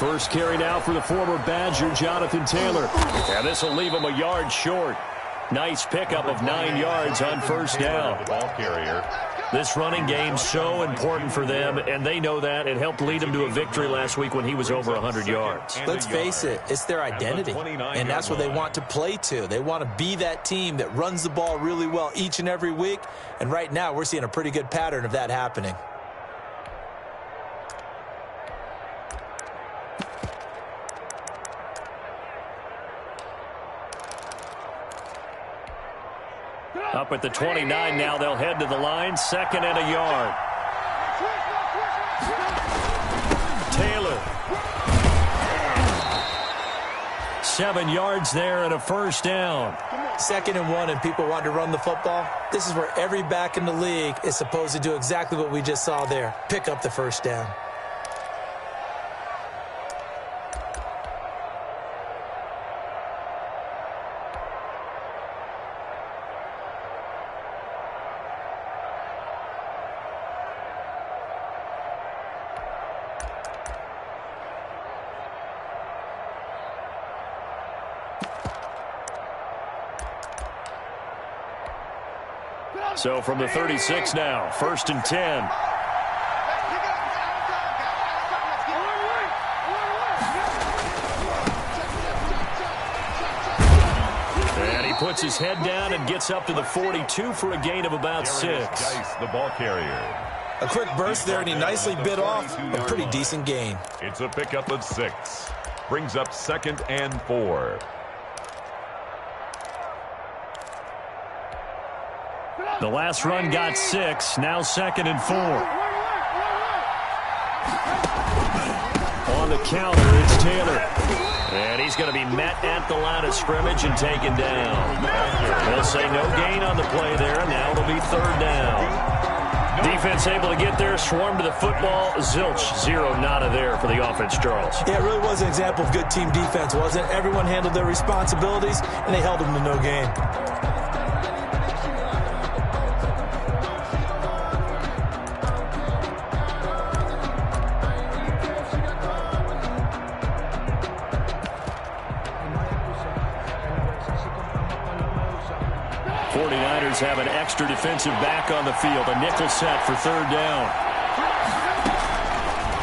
First carry now for the former Badger, Jonathan Taylor. And this will leave him a yard short. Nice pickup of 9 yards on first down. Ball carrier. This running game's so important for them, and they know that. It helped lead them to a victory last week when he was over 100 yards. Let's face it, it's their identity, and that's what they want to play to. They want to be that team that runs the ball really well each and every week, and right now we're seeing a pretty good pattern of that happening. Up at the 29 now, they'll head to the line. 2nd and a yard. Taylor. 7 yards there and a first down. 2nd and 1 and people want to run the football. This is where every back in the league is supposed to do exactly what we just saw there. Pick up the first down. So from the 36 now, 1st and 10. And he puts his head down and gets up to the 42 for a gain of about 6. The ball carrier. A quick burst there, and he nicely bit off a pretty decent gain. It's a pickup of 6. Brings up 2nd and 4. The last run got 6. Now 2nd and 4. On the counter, it's Taylor. And he's going to be met at the line of scrimmage and taken down. They'll say no gain on the play there. Now it'll be 3rd down. Defense able to get there, swarm to the football. Zilch, 0 nada there for the offense, Charles. Yeah, it really was an example of good team defense, wasn't it? Everyone handled their responsibilities, and they held them to no gain. Have an extra defensive back on the field. A nickel set for 3rd down.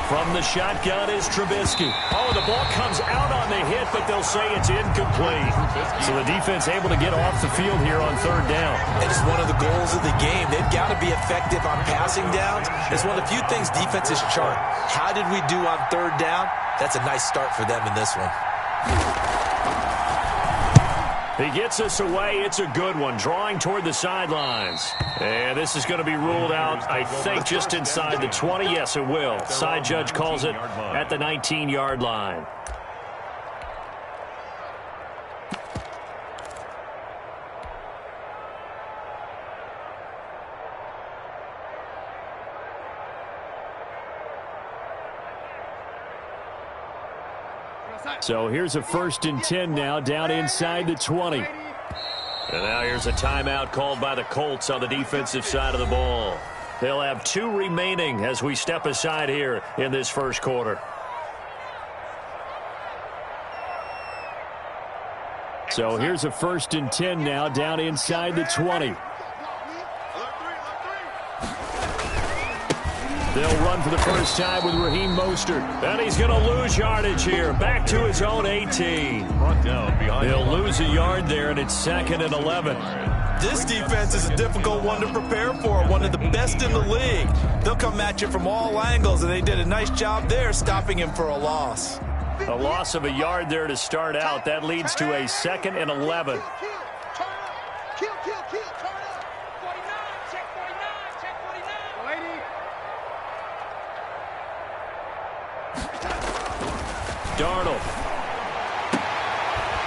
From the shotgun is Trubisky. Oh, the ball comes out on the hit, but they'll say it's incomplete. So the defense able to get off the field here on 3rd down. It is one of the goals of the game. They've got to be effective on passing downs. It's one of the few things defenses chart. How did we do on 3rd down? That's a nice start for them in this one. He gets us away. It's a good one. Drawing toward the sidelines. And this is going to be ruled out, I think, just inside the 20. Yes, it will. Side judge calls it at the 19-yard line. So here's a 1st and 10 now, down inside the 20. And now here's a timeout called by the Colts on the defensive side of the ball. They'll have 2 remaining as we step aside here in this first quarter. So here's a 1st and 10 now, down inside the 20. They'll run for the first time with Raheem Mostert. And he's going to lose yardage here. Back to his own 18. They'll lose a yard there, and it's 2nd and 11. This defense is a difficult one to prepare for, one of the best in the league. They'll come at you from all angles, and they did a nice job there stopping him for a loss. A loss of a yard there to start out. That leads to a 2nd and 11. Darnold.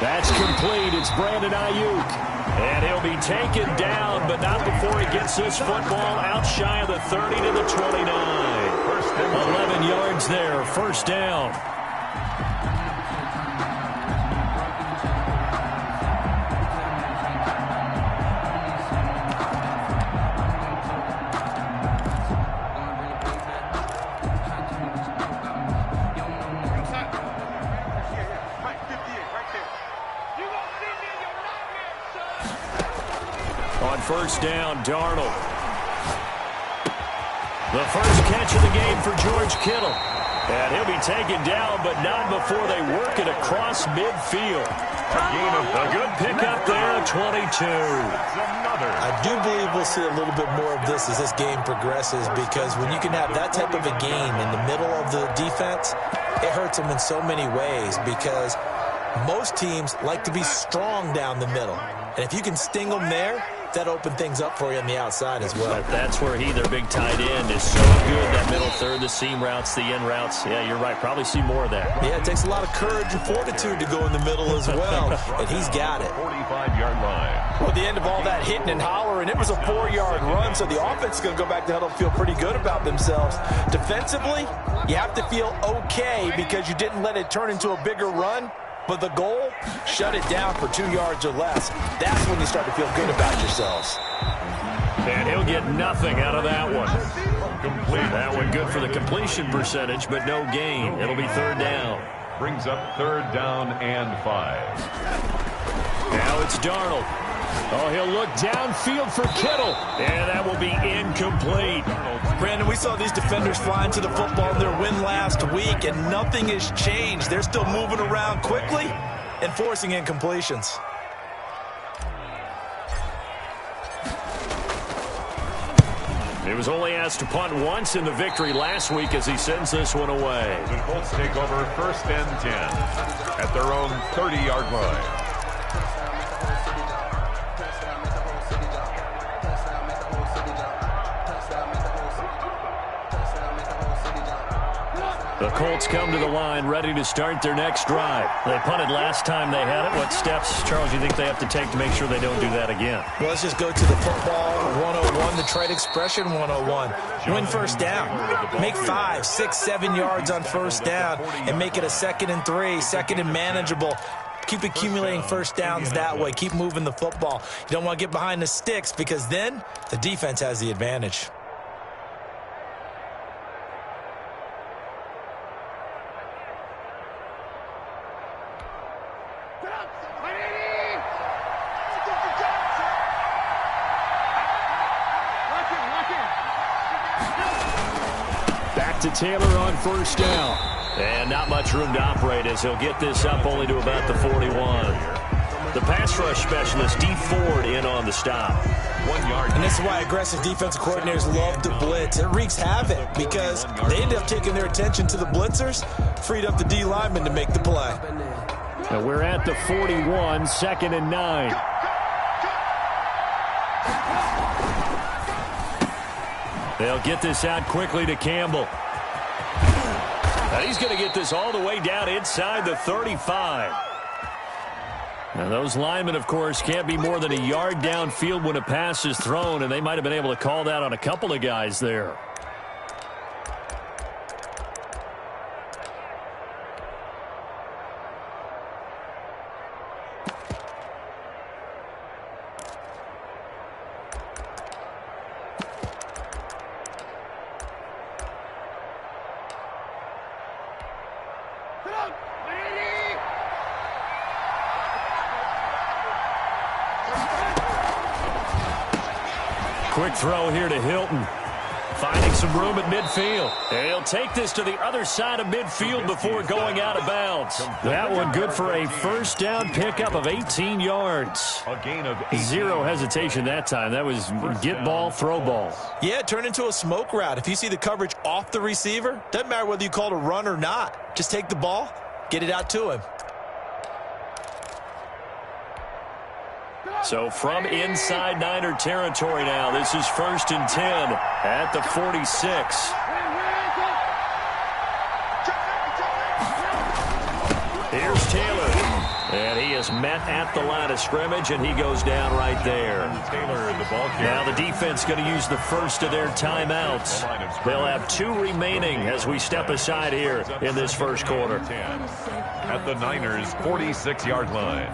That's complete. It's Brandon Ayuk. And he'll be taken down, but not before he gets this football out shy of the 30 to the 29. 11 yards there. First down. first down. Darnold. The first catch of the game for George Kittle. And he'll be taken down, but not before they work it across midfield. A good pickup there, 22. I do believe we'll see a little bit more of this as this game progresses, because when you can have that type of a game in the middle of the defense, it hurts them in so many ways, because most teams like to be strong down the middle. And if you can sting them there, that opened things up for you on the outside as well. That's where their big tight end, is so good. That middle third, the seam routes, the in routes. Yeah, you're right. Probably see more of that. Yeah, it takes a lot of courage and fortitude to go in the middle as well, and he's got it. 45-yard line. Well, at the end of all that hitting and hollering, it was a 4-yard run, so the offense is going to go back to huddle and feel pretty good about themselves. Defensively, you have to feel okay because you didn't let it turn into a bigger run. But the goal, shut it down for 2 yards or less. That's when you start to feel good about yourselves. And he'll get nothing out of that one. That one good for the completion percentage, but no gain. It'll be third down. Brings up third down and 5. Now it's Darnold. Oh, he'll look downfield for Kittle. And that will be incomplete. Brandon, we saw these defenders flying to the football in their win last week, and nothing has changed. They're still moving around quickly and forcing incompletions. He was only asked to punt once in the victory last week as he sends this one away. The Colts take over first and 10 at their own 30-yard line. The Colts come to the line ready to start their next drive. They punted last time they had it. What steps, Charles, you think they have to take to make sure they don't do that again? Well, let's just go to the football 101, the trade expression 101. Win first down. Make 5, 6, 7 yards on first down and make it a 2nd and 3, 2nd and manageable. Keep accumulating first downs that way. Keep moving the football. You don't want to get behind the sticks because then the defense has the advantage. To Taylor on first down. And not much room to operate as he'll get this up only to about the 41. The pass rush specialist, D. Ford, in on the stop. 1 yard. And this is why aggressive defensive coordinators love to blitz. It wreaks havoc because they end up taking their attention to the blitzers, freed up the D lineman to make the play. Now we're at the 41, 2nd and 9. They'll get this out quickly to Campbell. And he's going to get this all the way down inside the 35. Now those linemen, of course, can't be more than a yard downfield when a pass is thrown, and they might have been able to call that on a couple of guys there. Quick throw here to Hilton. Finding some room at midfield. And he'll take this to the other side of midfield before going out of bounds. That one good for a first down pickup of 18 yards. A gain of 18. Zero hesitation that time. That was get ball, throw ball. Yeah, turn into a smoke route. If you see the coverage off the receiver, doesn't matter whether you call it a run or not. Just take the ball, get it out to him. So from inside Niner territory now, this is 1st and 10 at the 46. Here's Taylor. And he is met at the line of scrimmage, and he goes down right there. Taylor, the ball carrier. Now the defense going to use the first of their timeouts. They'll have 2 remaining as we step aside here in this first quarter. At the Niners' 46-yard line.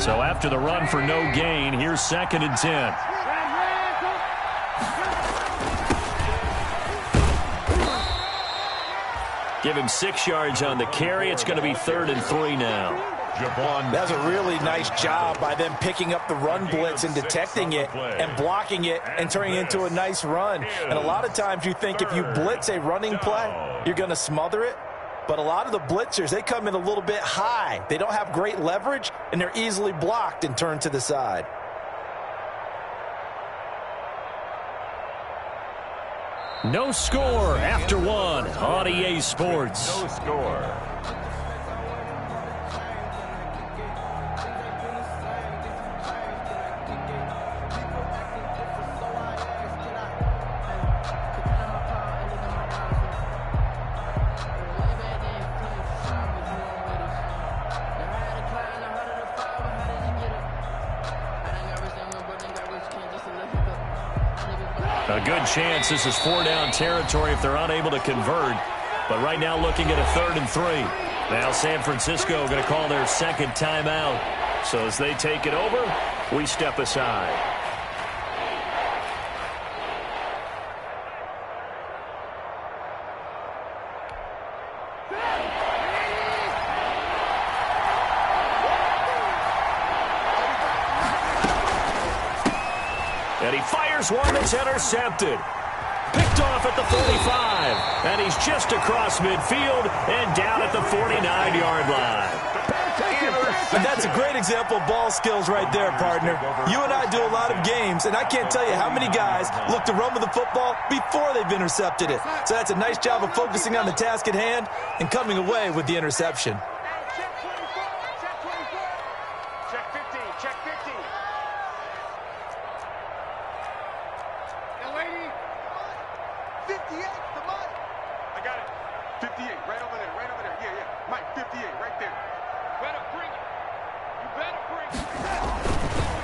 So after the run for no gain, here's 2nd and 10. Give him 6 yards on the carry. It's going to be 3rd and 3 now. That's a really nice job by them picking up the run blitz and detecting it and blocking it and turning it into a nice run. And a lot of times you think if you blitz a running play, you're going to smother it. But a lot of the blitzers, they come in a little bit high. They don't have great leverage, and they're easily blocked and turned to the side. No score after 1 on EA Sports. No score. A good chance this is 4-down territory if they're unable to convert. But right now looking at a 3rd and 3. Now San Francisco going to call their 2nd timeout. So as they take it over, we step aside. And he fires one that's intercepted. Picked off at the 45. And he's just across midfield and down at the 49-yard line. And that's a great example of ball skills right there, partner. You and I do a lot of games, and I can't tell you how many guys look to run with the football before they've intercepted it. So that's a nice job of focusing on the task at hand and coming away with the interception.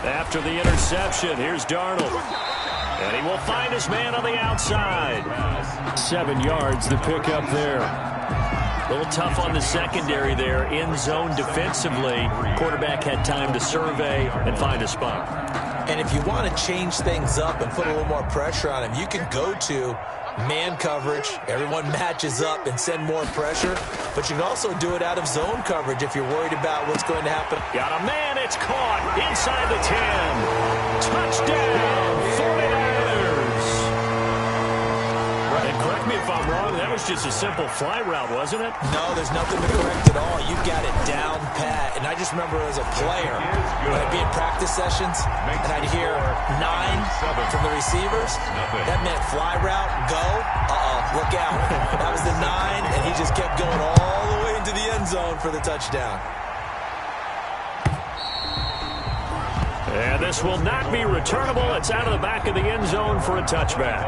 After the interception, here's Darnold. And he will find his man on the outside. 7 yards to pick up there. A little tough on the secondary there. In zone defensively. Quarterback had time to survey and find a spot. And if you want to change things up and put a little more pressure on him, you can go to man coverage. Everyone matches up and send more pressure. But you can also do it out of zone coverage if you're worried about what's going to happen. Got a man. It's caught inside the 10. Touchdown, 49ers. And correct me if I'm wrong, that was just a simple fly route, wasn't it? No, there's nothing to correct at all. You got it down pat. And I just remember as a player, when I'd be in practice sessions, and I'd hear 9 from the receivers, that meant fly route, go, look out. That was the 9, and he just kept going all the way into the end zone for the touchdown. And this will not be returnable. It's out of the back of the end zone for a touchback.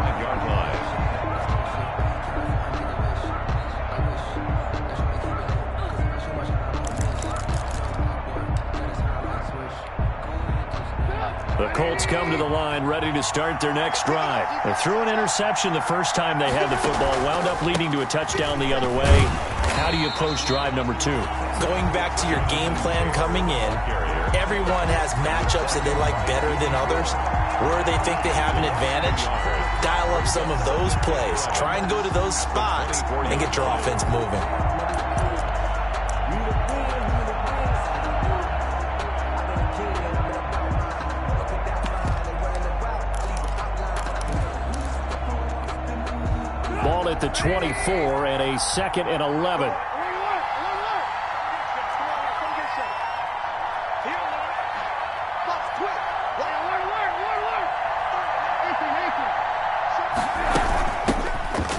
The Colts come to the line, ready to start their next drive. They threw an interception the first time they had the football, wound up leading to a touchdown the other way. How do you approach drive number 2? Going back to your game plan coming in, everyone has matchups that they like better than others, where they think they have an advantage. Dial up some of those plays. Try and go to those spots and get your offense moving. Ball at the 24 and a 2nd and 11.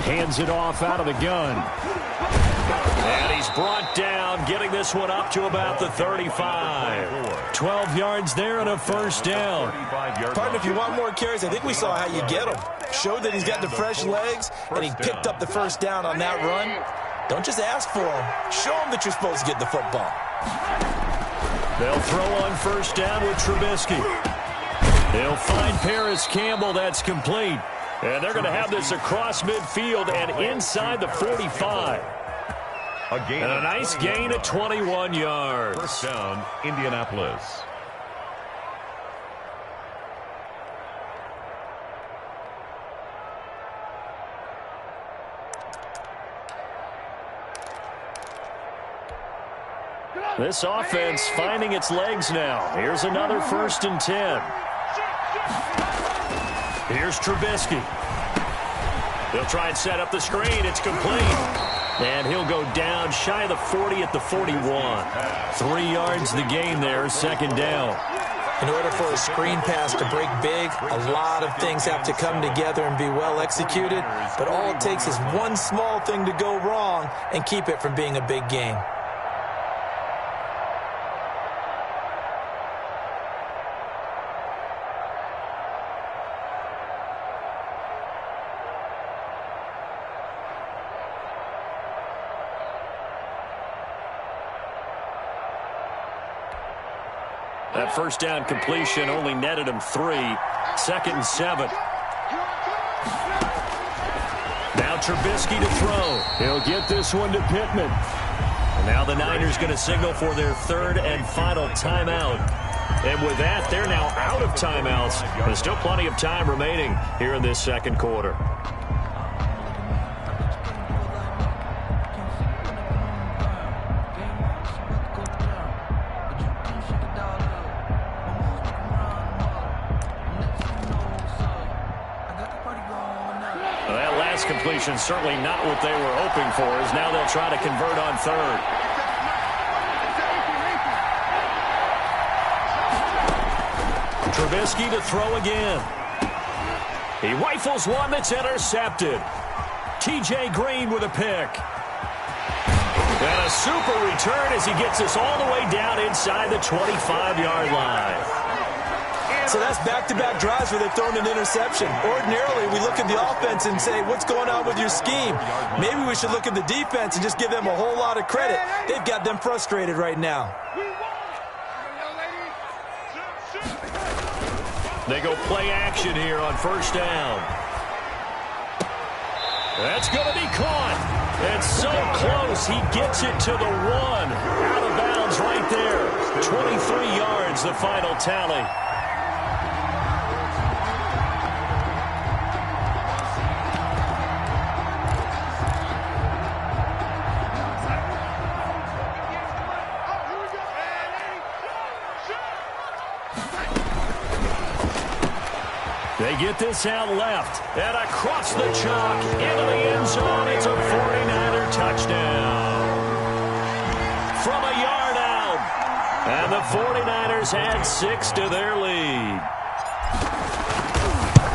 Hands it off out of the gun. And he's brought down, getting this one up to about the 35. 12 yards there and a first down. Partner, if you want more carries, I think we saw how you get them. Showed that he's got the fresh legs, and he picked up the first down on that run. Don't just ask for them. Show them that you're supposed to get the football. They'll throw on first down with Trubisky. They'll find Paris Campbell. That's complete. And they're going to have this across midfield and inside the 45. And a nice gain of 21 yards. First down, Indianapolis. This offense finding its legs now. Here's another 1st and 10. Here's Trubisky. He'll try and set up the screen. It's complete. And he'll go down shy of the 40 at the 41. 3 yards the gain there, 2nd down. In order for a screen pass to break big, a lot of things have to come together and be well executed. But all it takes is one small thing to go wrong and keep it from being a big game. That 1st down completion only netted him 3. 2nd and 7. Now Trubisky to throw. He'll get this one to Pittman. And now the Niners going to signal for their 3rd and final timeout. And with that, they're now out of timeouts. There's still plenty of time remaining here in this 2nd quarter. Completion certainly not what they were hoping for, as now they'll try to convert on 3rd. Trubisky to throw again. He rifles one that's intercepted. T.J. Green with a pick. And a super return as he gets us all the way down inside the 25-yard line. So that's back-to-back drives where they've thrown an interception. Ordinarily, we look at the offense and say, what's going on with your scheme? Maybe we should look at the defense and just give them a whole lot of credit. They've got them frustrated right now. They go play action here on 1st down. That's going to be caught. It's so close. He gets it to the 1. Out of bounds right there. 23 yards, the final tally. They get this out left, and across the chalk, into the end zone. It's a 49er touchdown. From a yard out, and the 49ers add 6 to their lead.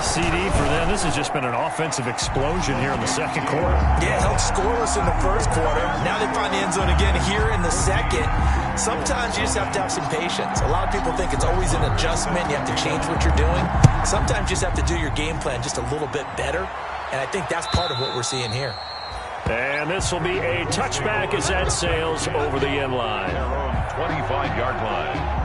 CD for them. This has just been an offensive explosion here in the 2nd quarter. Yeah, held scoreless in the 1st quarter. Now they find the end zone again here in the 2nd. Sometimes you just have to have some patience. A lot of people think it's always an adjustment. You have to change what you're doing. Sometimes you just have to do your game plan just a little bit better. And I think that's part of what we're seeing here. And this will be a touchback as that sails over the end line. Their own 25-yard line.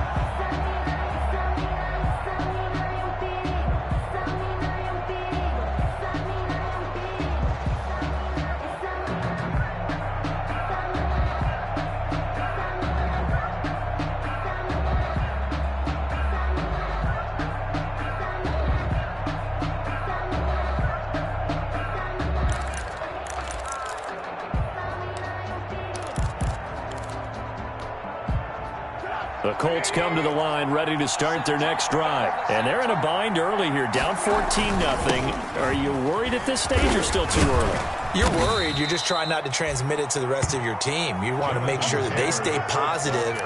The Colts come to the line ready to start their next drive. And they're in a bind early here, down 14-0. Are you worried at this stage or still too early? You're worried. You're just trying not to transmit it to the rest of your team. You want to make sure that they stay positive.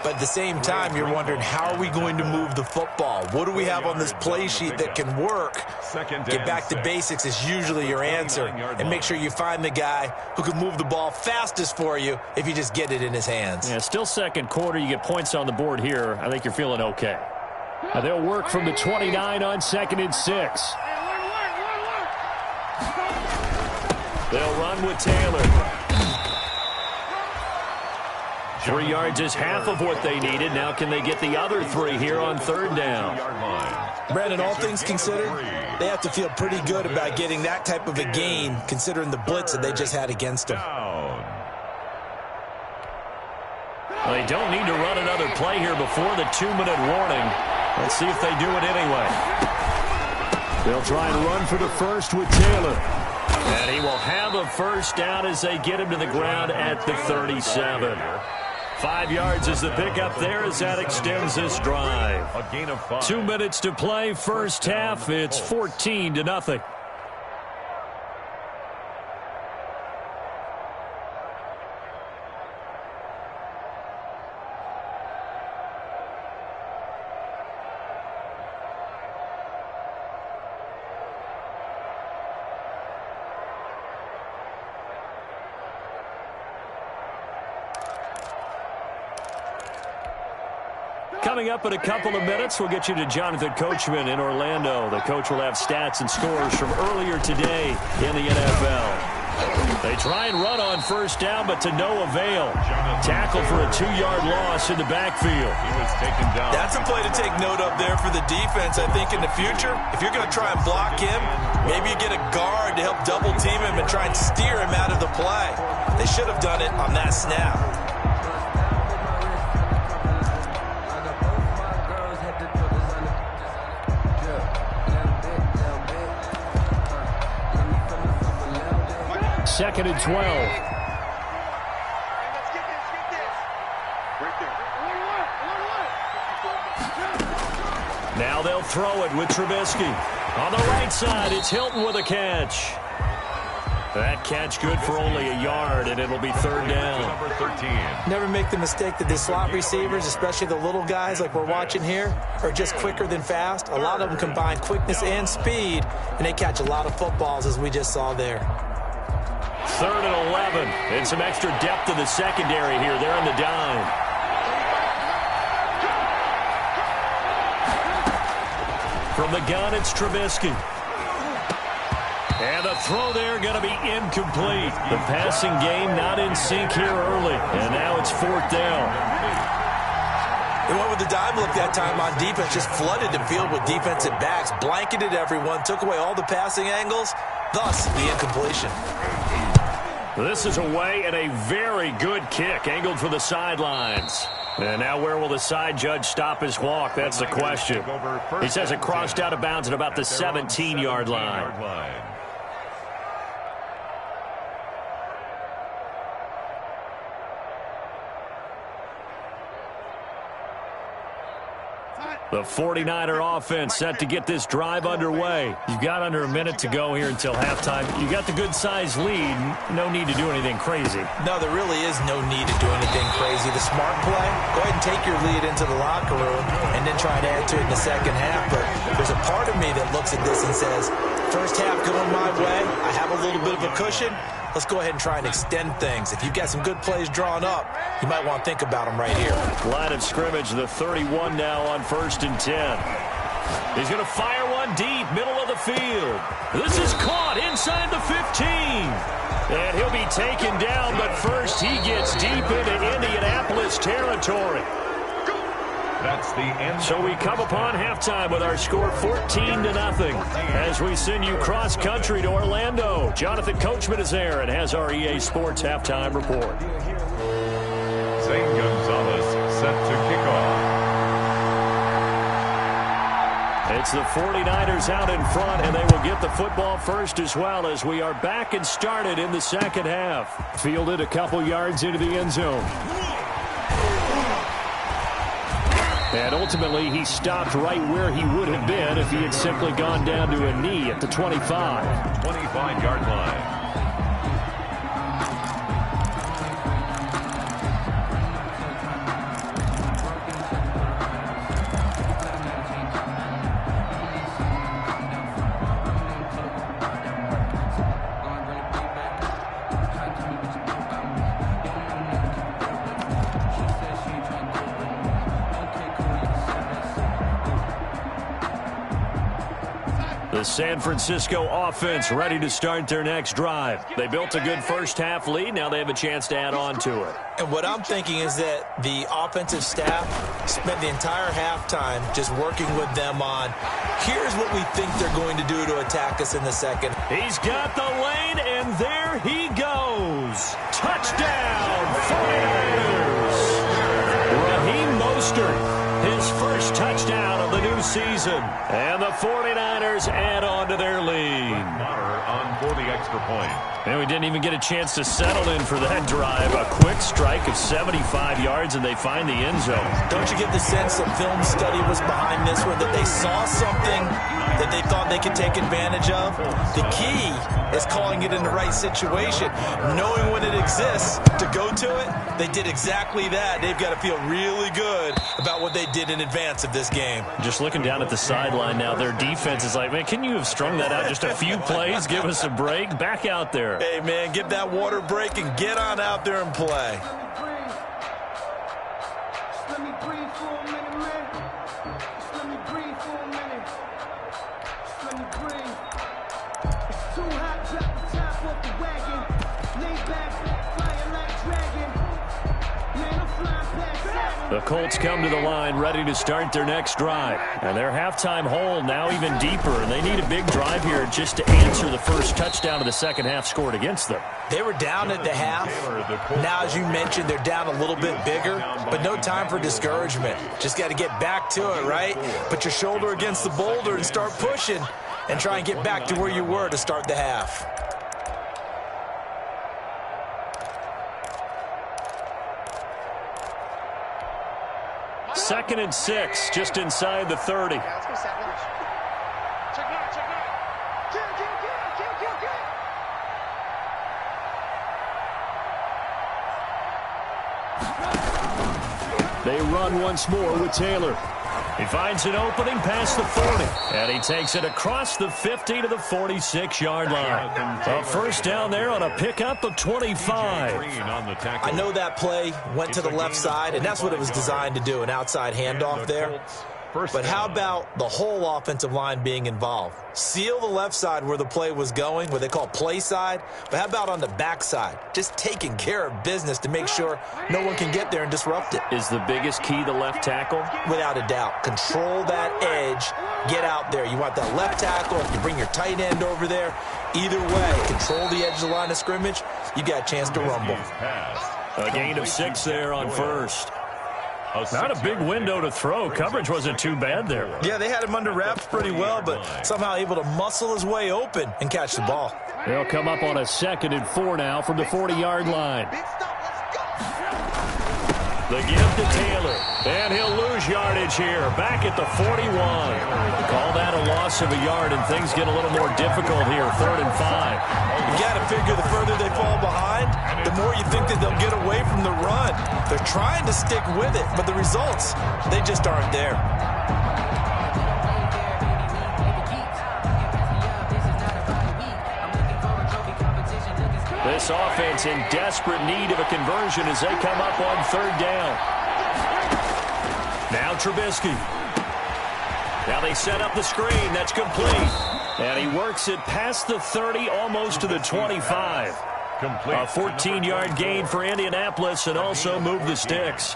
But at the same time, you're wondering, how are we going to move the football? What do we have on this play sheet that can work? Get back to basics is usually your answer. And make sure you find the guy who can move the ball fastest for you if you just get it in his hands. Yeah, still 2nd quarter. You get points on the board here. I think you're feeling okay. Now they'll work from the 29 on 2nd and 6. They'll run with Taylor. 3 yards is half of what they needed. Now can they get the other 3 here on 3rd down? Brandon, all things considered, they have to feel pretty good about getting that type of a gain, considering the blitz that they just had against them. Well, they don't need to run another play here before the 2-minute warning. Let's see if they do it anyway. They'll try and run for the first with Taylor. And he will have a 1st down as they get him to the ground at the 37. 5 yards is the pickup there as that extends this drive. A gain of 5. 2 minutes to play, first half. It's 14-0. Coming up in a couple of minutes, we'll get you to Jonathan Coachman in Orlando. The coach will have stats and scores from earlier today in the NFL. They try and run on first down, but to no avail. Tackle for a 2-yard loss in the backfield. He was taken down. That's a play to take note of there for the defense, I think, in the future. If you're going to try and block him, maybe you get a guard to help double team him and try and steer him out of the play. They should have done it on that snap. Second and 12. Now they'll throw it with Trubisky. On the right side, it's Hilton with a catch. That catch good for only a yard, and it'll be third down. Number 13. Never make the mistake that the slot receivers, especially the little guys like we're watching here, are just quicker than fast. A lot of them combine quickness and speed, and they catch a lot of footballs, as we just saw there. Third and 11. And some extra depth in the secondary here. They're in the dime. From the gun, it's Trubisky. And the throw there going to be incomplete. The passing game not in sync here early. And now it's fourth down. They went with the dime look that time on defense, just flooded the field with defensive backs, blanketed everyone, took away all the passing angles, thus the incompletion. This is away and a very good kick, angled for the sidelines. And now where will the side judge stop his walk? That's the question. He says it crossed out of bounds at about the 17-yard line. The 49er offense set to get this drive underway. You've got under a minute to go here until halftime. You got the good-sized lead. No need to do anything crazy. No, there really is no need to do anything crazy. The smart play, go ahead and take your lead into the locker room and then try to add to it in the second half. But there's a part of me that looks at this and says, first half going my way, I have a little bit of a cushion. Let's go ahead and try and extend things. If you've got some good plays drawn up, you might want to think about them right here. Line of scrimmage, the 31 now on 1st and 10. He's going to fire one deep, middle of the field. This is caught inside the 15. And he'll be taken down, but first he gets deep into Indianapolis territory. That's the end. So we come upon halftime with our score 14-0 as we send you cross-country to Orlando. Jonathan Coachman is there and has our EA Sports halftime report. Zane Gonzalez set to kick off. It's the 49ers out in front, and they will get the football first as well as we are back and started in the second half. Fielded a couple yards into the end zone. And ultimately, he stopped right where he would have been if he had simply gone down to a knee at the 25. 25-yard line. The San Francisco offense ready to start their next drive. They built a good first-half lead. Now they have a chance to add on to it. And what I'm thinking is that the offensive staff spent the entire halftime just working with them on, here's what we think they're going to do to attack us in the second. He's got the lane, and there he goes. Touchdown, 49ers. Raheem Mostert. His first touchdown of the new season. And the 49ers add on to their lead. On for the extra point. And we didn't even get a chance to settle in for that drive. A quick strike of 75 yards, and they find the end zone. Don't you get the sense that film study was behind this one, that they saw something that they thought they could take advantage of? The key is calling it in the right situation, knowing when it exists to go to it. They did exactly that. They've got to feel really good about what they did in advance of this game. Just looking down at the sideline now, their defense is like, man, can you have strung that out just a few plays? Give us a break. Back out there. Hey, man, give that water break and get on out there and play. The Colts come to the line ready to start their next drive. And their halftime hole now even deeper. And they need a big drive here just to answer the first touchdown of the second half scored against them. They were down at the half. Now, as you mentioned, they're down a little bit bigger. But no time for discouragement. Just got to get back to it, right? Put your shoulder against the boulder and start pushing. And try and get back to where you were to start the half. Second and 6, just inside the 30. They run once more with Taylor. He finds an opening past the 40, and he takes it across the 50 to the 46-yard line. A first down there on a pickup of 25. I know that play went to the left side, and that's what it was designed to do, an outside handoff there. But how about the whole offensive line being involved? Seal the left side where the play was going, what they call play side. But how about on the back side? Just taking care of business to make sure no one can get there and disrupt it. Is the biggest key the left tackle? Without a doubt. Control that edge. Get out there. You want that left tackle. You bring your tight end over there. Either way, control the edge of the line of scrimmage. You got a chance to rumble. A gain of 6 there on first. Not a big window to throw. Coverage wasn't too bad there. Yeah, they had him under wraps pretty well, but somehow able to muscle his way open and catch the ball. They'll come up on a 2nd and 4 now from the 40-yard line. The give to Taylor, and he'll lose yardage here, back at the 41. Call that a loss of a yard, and things get a little more difficult here, 3rd and 5. You got to figure the further they fall behind, the more you think that they'll get away from the run. They're trying to stick with it, but the results, they just aren't there. This offense in desperate need of a conversion as they come up on 3rd down. Now Trubisky. Now they set up the screen. That's complete. And he works it past the 30, almost to the 25. A 14-yard gain for Indianapolis and also move the sticks.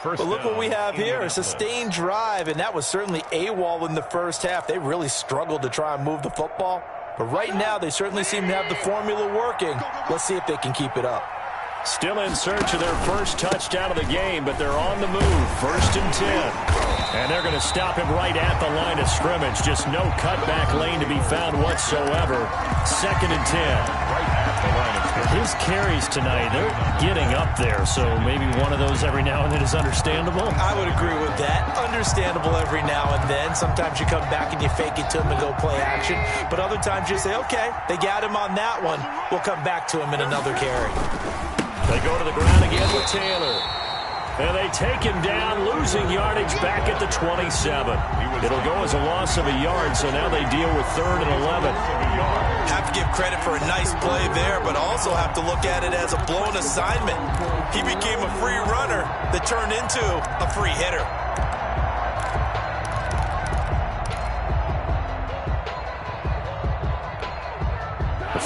But look what we have here, a sustained drive, and that was certainly AWOL in the first half. They really struggled to try and move the football. But right now, they certainly seem to have the formula working. Let's see if they can keep it up. Still in search of their first touchdown of the game, but they're on the move. 1st and 10. And they're going to stop him right at the line of scrimmage. Just no cutback lane to be found whatsoever. 2nd and 10. Right at the line of scrimmage. His carries tonight, they're getting up there, so maybe one of those every now and then is understandable. I would agree with that. Understandable every now and then. Sometimes you come back and you fake it to him and go play action. But other times you say, okay, they got him on that one. We'll come back to him in another carry. They go to the ground again with Taylor. And they take him down, losing yardage back at the 27. It'll go as a loss of a yard, so now they deal with 3rd and 11. Have to give credit for a nice play there, but also have to look at it as a blown assignment. He became a free runner that turned into a free hitter.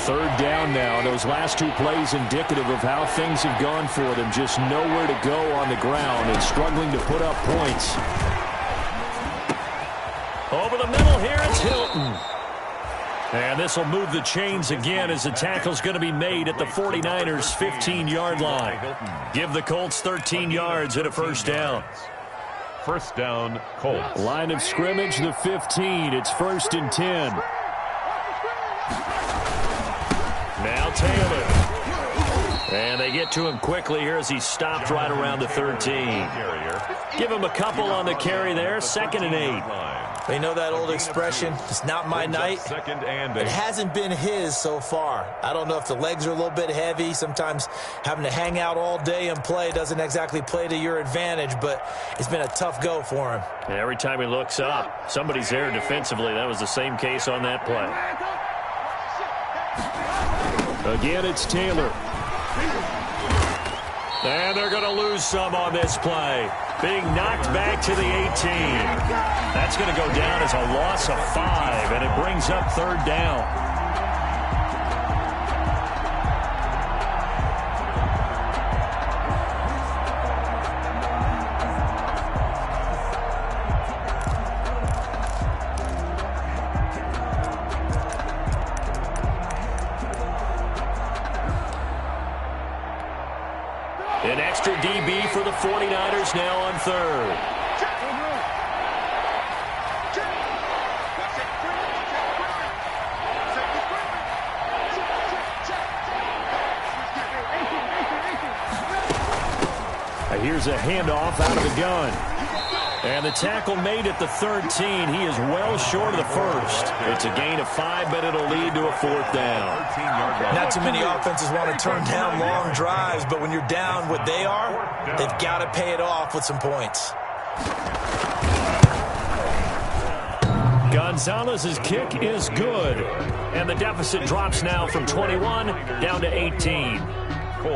Third down now. Those last 2 plays indicative of how things have gone for them. Just nowhere to go on the ground and struggling to put up points. Over the middle here, it's Hilton. And this will move the chains again as the tackle's going to be made at the 49ers' 15-yard line. Give the Colts 13 yards and a first down. First down, Colts. Line of scrimmage, the 15. It's 1st and 10. Now Taylor. And they get to him quickly here as he stopped right around the 13. Give him a couple on the carry there. 2nd and 8. You know that old expression, it's not my night. It hasn't been his so far. I don't know if the legs are a little bit heavy. Sometimes having to hang out all day and play doesn't exactly play to your advantage, but it's been a tough go for him. And every time he looks up, somebody's there defensively. That was the same case on that play. Again, it's Taylor. And they're going to lose some on this play. Being knocked back to the 18. That's going to go down as a loss of 5, and it brings up 3rd down. An extra DB for the 49ers now on 3rd. Here's a handoff out of the gun. And the tackle made at the 13. He is well short of the 1st. It's a gain of 5, but it'll lead to a 4th down. Not too many offenses want to turn down long drives, but when you're down what they are, they've got to pay it off with some points. Gonzalez's kick is good. And the deficit drops now from 21 down to 18.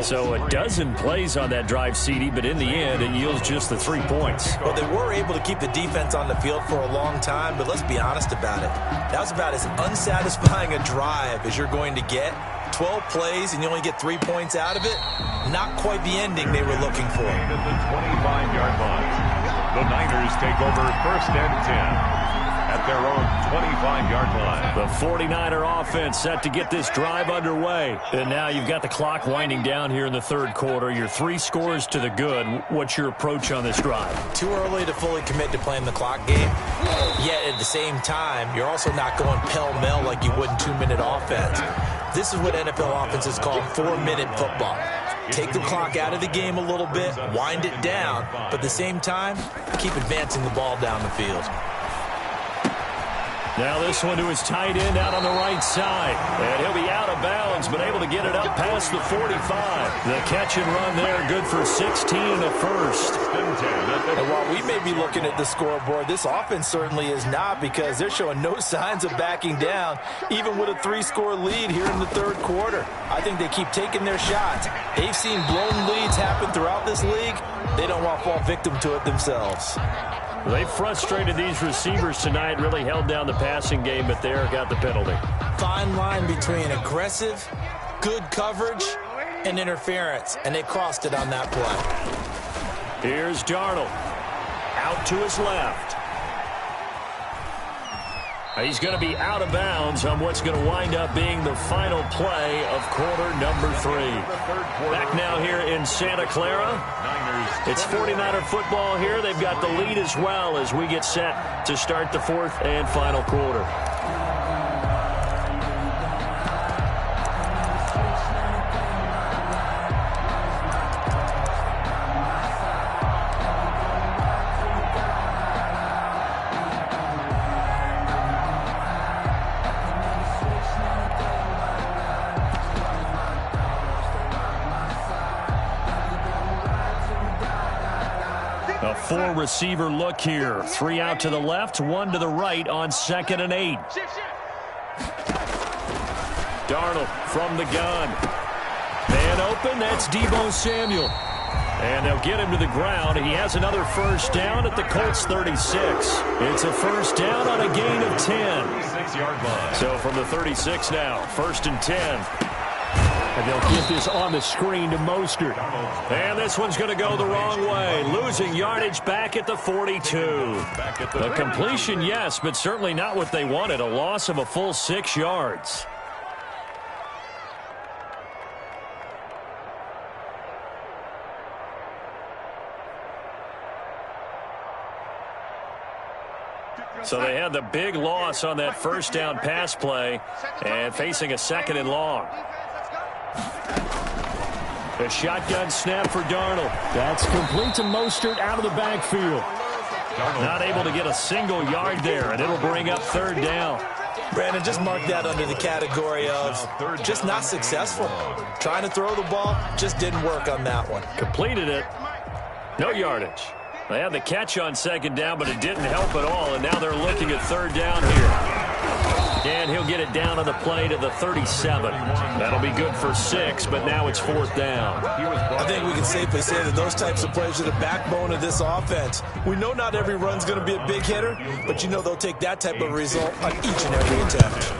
So a dozen plays on that drive, CD, but in the end, it yields just the 3 points. Well, they were able to keep the defense on the field for a long time, but let's be honest about it. That was about as unsatisfying a drive as you're going to get. 12 plays, and you only get 3 points out of it. Not quite the ending they were looking for. At the 25-yard line, the Niners take over 1st and 10. At their own 25-yard line. The 49er offense set to get this drive underway. And now you've got the clock winding down here in the 3rd quarter. You're 3 scores to the good. What's your approach on this drive? Too early to fully commit to playing the clock game. Yet at the same time, you're also not going pell-mell like you would in 2-minute offense. This is what NFL offenses call 4-minute football. Take the clock out of the game a little bit, wind it down, but at the same time, keep advancing the ball down the field. Now this one to his tight end out on the right side. And he'll be out of bounds, but able to get it up past the 45. The catch and run there, good for 16 and a 1st. And while we may be looking at the scoreboard, this offense certainly is not, because they're showing no signs of backing down, even with a 3-score lead here in the 3rd quarter. I think they keep taking their shots. They've seen blown leads happen throughout this league. They don't want to fall victim to it themselves. They frustrated these receivers tonight, really held down the passing game, but there got the penalty. Fine line between aggressive, good coverage, and interference, and they crossed it on that play. Here's Darnold. Out to his left. He's going to be out of bounds on what's going to wind up being the final play of quarter number 3. Back now here in Santa Clara. It's 49er football here. They've got the lead as well as we get set to start the 4th and final quarter. A 4-receiver look here. 3 out to the left, 1 to the right on 2nd and 8. Darnold from the gun. Man open, that's Deebo Samuel. And they'll get him to the ground. He has another 1st down at the Colts 36. It's a 1st down on a gain of 10. 6-yard line. So from the 36 now, 1st and 10. And they'll get this on the screen to Mostert. And this one's going to go the wrong way. Losing yardage back at the 42. The completion, yes, but certainly not what they wanted. A loss of a full 6 yards. So they had the big loss on that 1st down pass play and facing a 2nd and long. A shotgun snap for Darnold. That's complete to Mostert out of the backfield. Not able to get a single yard there, and it'll bring up third down. Brandon, just mark that under the category of just not successful. Trying to throw the ball, just didn't work on that one. Completed it. No yardage. They had the catch on second down, but it didn't help at all, and now they're looking at third down here. And he'll get it down on the play to the 37. That'll be good for 6, but now it's fourth down. I think we can safely say that those types of plays are the backbone of this offense. We know not every run's going to be a big hitter, but you know they'll take that type of result on each and every attempt.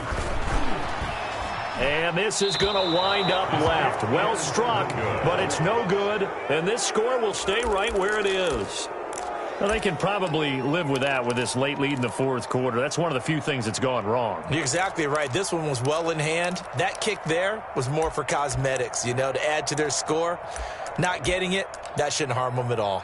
And this is going to wind up left. Well struck, but it's no good, and this score will stay right where it is. Well, they can probably live with that with this late lead in the fourth quarter. That's one of the few things that's gone wrong. You're exactly right. This one was well in hand. That kick there was more for cosmetics, you know, to add to their score. Not getting it, that shouldn't harm them at all.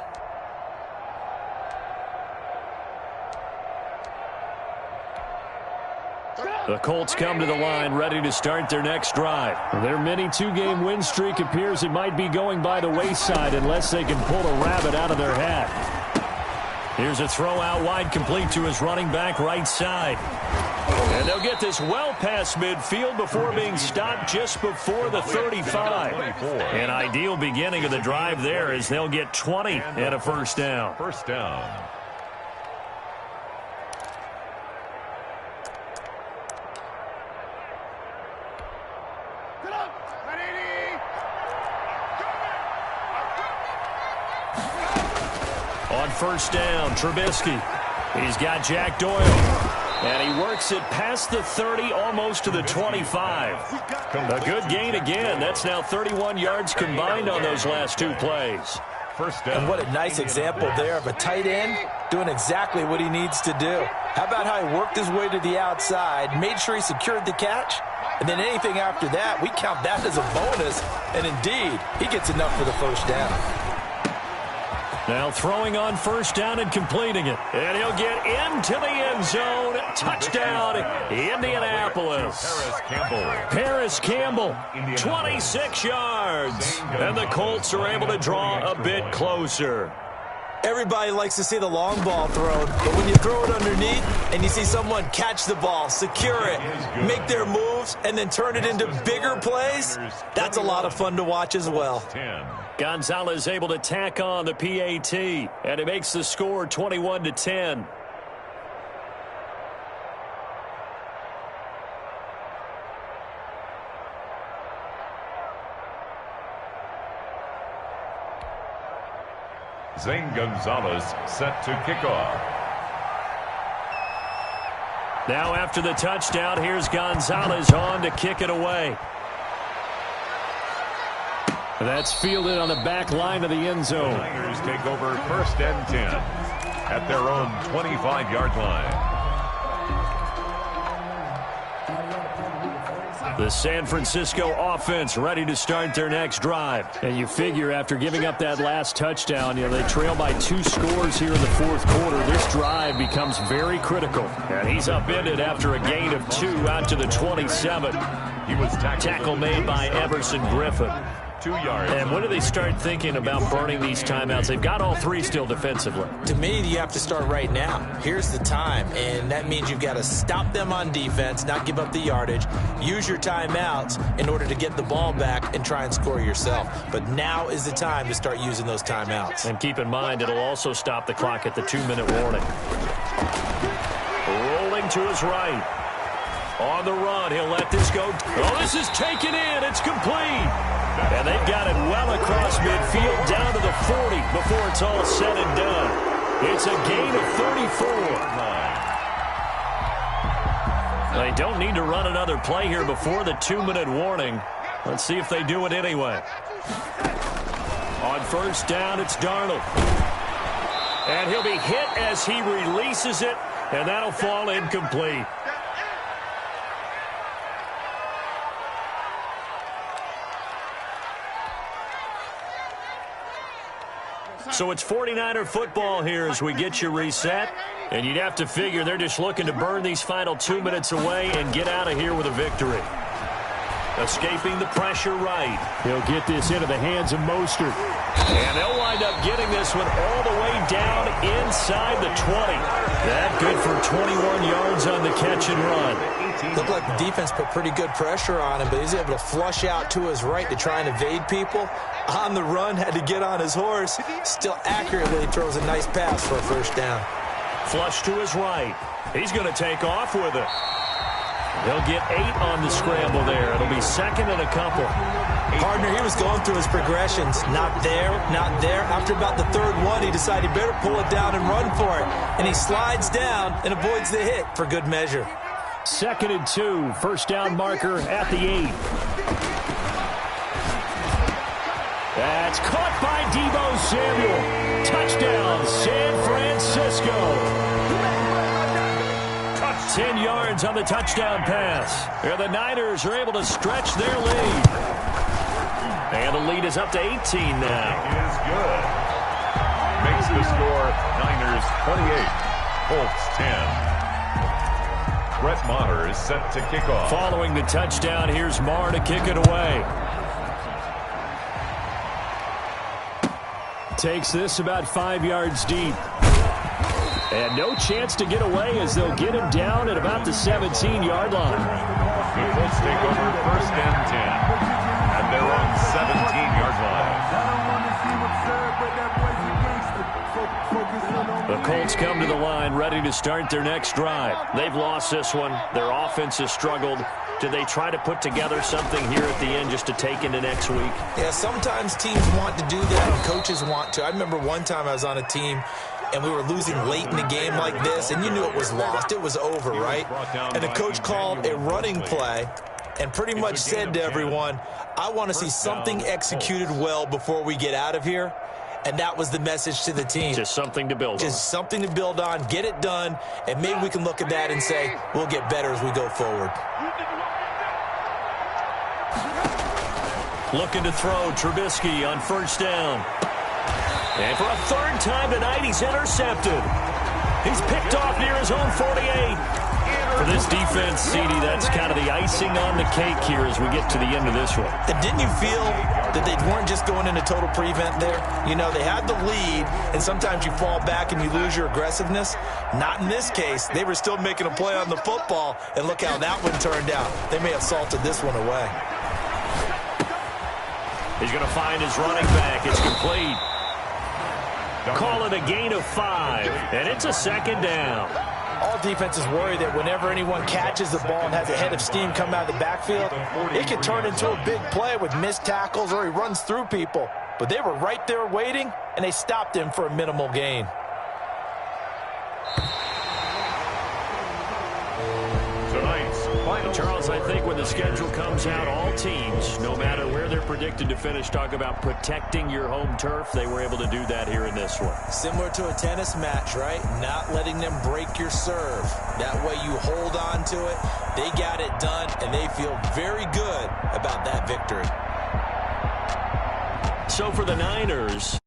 The Colts come to the line ready to start their next drive. Their mini two-game win streak appears it might be going by the wayside unless they can pull a rabbit out of their hat. Here's a throw out wide, complete to his running back right side. And they'll get this well past midfield before being stopped just before the 35. An ideal beginning of the drive there as they'll get 20 and a first down. First down. On first down, Trubisky. He's got Jack Doyle. And he works it past the 30, almost to the 25. A good gain again. That's now 31 yards combined on those last two plays. First down. And what a nice example there of a tight end doing exactly what he needs to do. How about how he worked his way to the outside, made sure he secured the catch, and then anything after that, we count that as a bonus. And indeed, he gets enough for the first down. Now throwing on first down and completing it. And he'll get into the end zone. Touchdown, Indianapolis. Paris Campbell, 26 yards. And the Colts are able to draw a bit closer. Everybody likes to see the long ball thrown, but when you throw it underneath and you see someone catch the ball, secure it, make their moves, and then turn it into bigger plays, that's a lot of fun to watch as well. Gonzalez able to tack on the PAT, and it makes the score 21-10. Zane Gonzalez set to kick off. Now after the touchdown, here's Gonzalez on to kick it away. That's fielded on the back line of the end zone. The Niners take over first and 10 at their own 25-yard line. The San Francisco offense ready to start their next drive. And you figure after giving up that last touchdown, they trail by 2 scores here in the fourth quarter. This drive becomes very critical. And he's upended after a gain of 2 out to the 27. He was tackle made by Everson Griffin. 2 yards. And when do they start thinking about burning these timeouts? They've got all 3 still defensively. To me, you have to start right now. Here's the time, and that means you've got to stop them on defense, not give up the yardage, use your timeouts in order to get the ball back and try and score yourself. But now is the time to start using those timeouts. And keep in mind, it'll also stop the clock at the 2-minute warning. Rolling to his right. On the run, he'll let this go. Oh, this is taken in. It's complete. And they've got it well across midfield down to the 40 before it's all said and done. It's a gain of 34. They don't need to run another play here before the 2-minute warning. Let's see if they do it anyway. On first down, it's Darnold. And he'll be hit as he releases it, and that'll fall incomplete. So it's 49er football here as we get you reset. And you'd have to figure they're just looking to burn these final 2 minutes away and get out of here with a victory. Escaping the pressure right. He'll get this into the hands of Mostert. And they'll wind up getting this one all the way down inside the 20. That good for 21 yards on the catch and run. Looked like the defense put pretty good pressure on him, but he's able to flush out to his right to try and evade people. On the run, had to get on his horse. Still accurately throws a nice pass for a first down. Flush to his right. He's going to take off with it. They'll get 8 on the scramble there. It'll be second and a couple. Partner, he was going through his progressions. Not there, not there. After about the third one, he decided he better pull it down and run for it. And he slides down and avoids the hit for good measure. Second and 2. First down marker at the 8. That's caught by Deebo Samuel. Touchdown, San Francisco. 10 yards on the touchdown pass. Here the Niners are able to stretch their lead. And the lead is up to 18 now. Is good. Makes the score Niners 28, Colts 10. Brett Maher is set to kick off. Following the touchdown, here's Maher to kick it away. Takes this about 5 yards deep. And no chance to get away as they'll get him down at about the 17-yard line. The Colts take over first and 10 at their own 17-yard line. The Colts come to the line ready to start their next drive. They've lost this one. Their offense has struggled. Do they try to put together something here at the end just to take into next week? Yeah, sometimes teams want to do that and coaches want to. I remember one time I was on a team and we were losing late in a game like this, and you knew it was lost. It was over, right? And the coach called a running play and pretty much said to everyone, I want to see something executed well before we get out of here. And that was the message to the team. Just something to build on. Just something to build on, get it done, and maybe we can look at that and say, we'll get better as we go forward. Looking to throw, Trubisky on first down. And for a third time tonight, he's intercepted. He's picked off near his own 48. For this defense, CD, that's kind of the icing on the cake here as we get to the end of this one. And didn't you feel that they weren't just going into total prevent there? You know, they had the lead, and sometimes you fall back and you lose your aggressiveness. Not in this case. They were still making a play on the football, and look how that one turned out. They may have salted this one away. He's going to find his running back. It's complete. Call it a gain of 5, and it's a second down. All defenses worry that whenever anyone catches the ball and has a head of steam come out of the backfield, it can turn into a big play with missed tackles or he runs through people. But they were right there waiting, and they stopped him for a minimal gain. Charles, I think when the schedule comes out, all teams, no matter where they're predicted to finish, talk about protecting your home turf. They were able to do that here in this one. Similar to a tennis match, right? Not letting them break your serve. That way you hold on to it. They got it done, and they feel very good about that victory. So for the Niners,